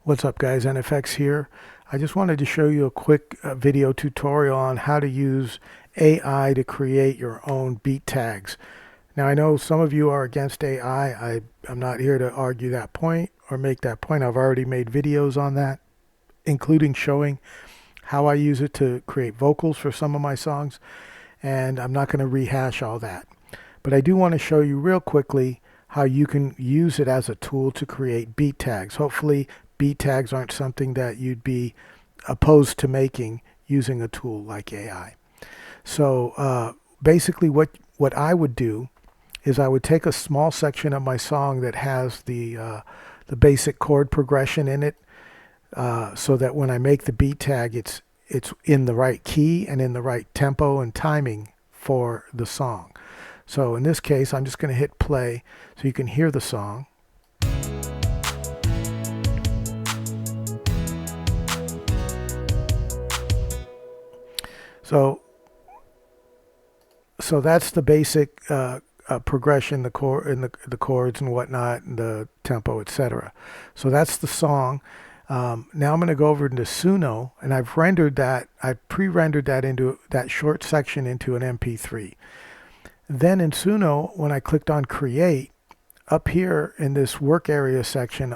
What's up guys, NFX here. I just wanted to show you a quick video tutorial on how to use AI to create your own beat tags. Now I know some of you are against AI. I'm not here to argue that point or make that point. I've already made videos on that, including showing how I use it to create vocals for some of my songs, and I'm not going to rehash all that. But I do want to show you real quickly how you can use it as a tool to create beat tags. Hopefully beat tags aren't something that you'd be opposed to making using a tool like AI. So basically what I would do is I would take a small section of my song that has the basic chord progression in it, so that when I make the beat tag, it's in the right key and in the right tempo and timing for the song. So in this case, I'm just going to hit play so you can hear the song. So that's the basic progression, the chord and the chords and whatnot, and the tempo, etc. So that's the song. Now I'm going to go over into Suno, and I've pre-rendered that into that short section into an MP3. Then in Suno, when I clicked on Create, up here in this work area section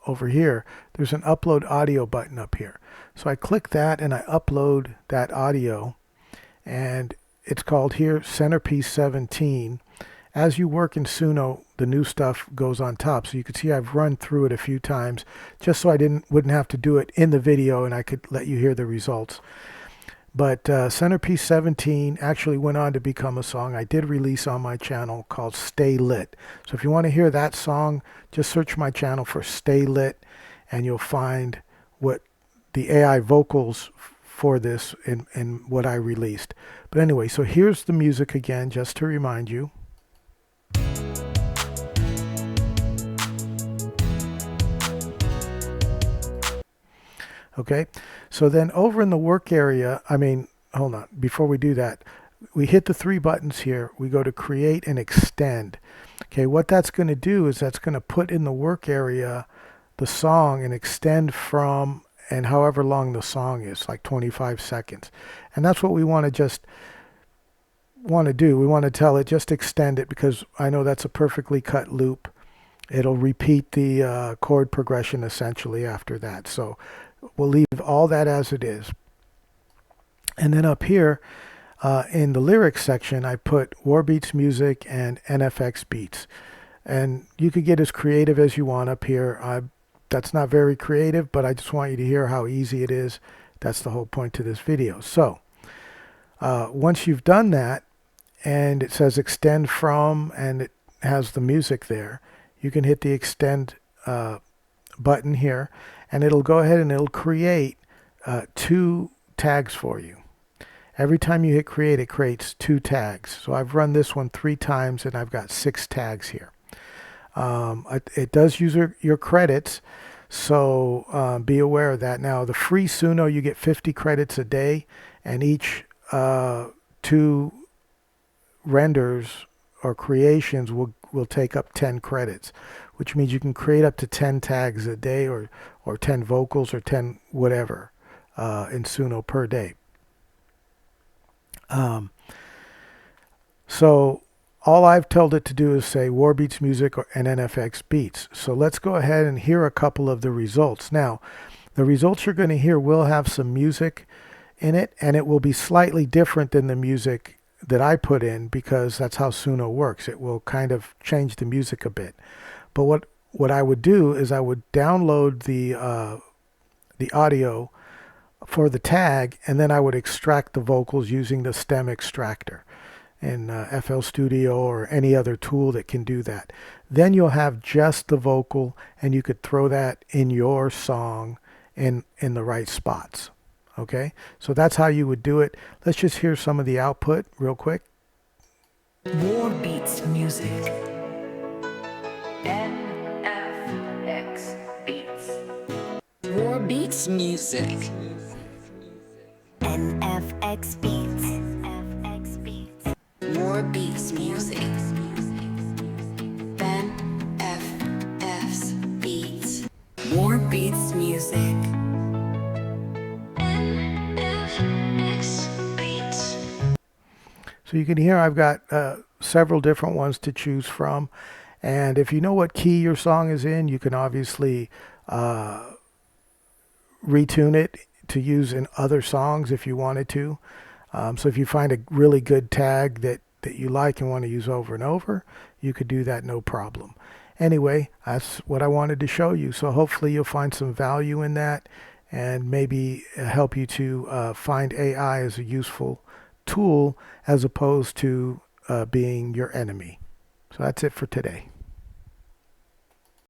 over here, there's an upload audio button up here. So I click that and I upload that audio, and it's called here Centerpiece 17. As you work in Suno, the new stuff goes on top. So you can see I've run through it a few times just so I wouldn't have to do it in the video, and I could let you hear the results. But Centerpiece 17 actually went on to become a song I did release on my channel called Stay Lit. So if you want to hear that song, just search my channel for Stay Lit, and you'll find what the AI vocals for this and what I released. But anyway, so here's the music again, just to remind you. Okay, so then over in the work area, hold on, before we do that, we hit the three buttons here. We go to create and extend. Okay, what that's going to do is that's going to put in the work area the song and extend from, and however long the song is, like 25 seconds. And that's what we want to do. We want to tell it just extend it, because I know that's a perfectly cut loop. It'll repeat the chord progression essentially after that. So we'll leave all that as it is. And then up here in the lyrics section, I put warbeats music and NFX beats. And you could get as creative as you want up here. That's not very creative, but I just want you to hear how easy it is. That's the whole point to this video. So once you've done that, and it says extend from, and it has the music there, you can hit the extend button here, and it'll go ahead and it'll create 2 tags for you. Every time you hit create, it creates 2 tags. So I've run this one 3 times, and I've got 6 tags here. It does use your credits, so be aware of that. Now the free Suno, you get 50 credits a day, and each 2 renders or creations will take up 10 credits, which means you can create up to 10 tags a day, or 10 vocals, or 10 whatever in Suno per day. So all I've told it to do is say warbeats music and NFX beats. So let's go ahead and hear a couple of the results. Now, the results you're going to hear will have some music in it, and it will be slightly different than the music that I put in, because that's how Suno works. It will kind of change the music a bit. But what I would do is I would download the audio for the tag, and then I would extract the vocals using the stem extractor in FL Studio or any other tool that can do that. Then you'll have just the vocal, and you could throw that in your song in the right spots. Okay, so that's how you would do it. Let's just hear some of the output real quick. Warbeats music. NFX beats. Warbeats music. NFX beats. NFX beats. Warbeats music. NFX beats. Warbeats music. So you can hear I've got several different ones to choose from. And if you know what key your song is in, you can obviously retune it to use in other songs if you wanted to. So if you find a really good tag that you like and want to use over and over, you could do that no problem. Anyway, that's what I wanted to show you. So hopefully you'll find some value in that and maybe help you to find AI as a useful tool as opposed to being your enemy. So that's it for today.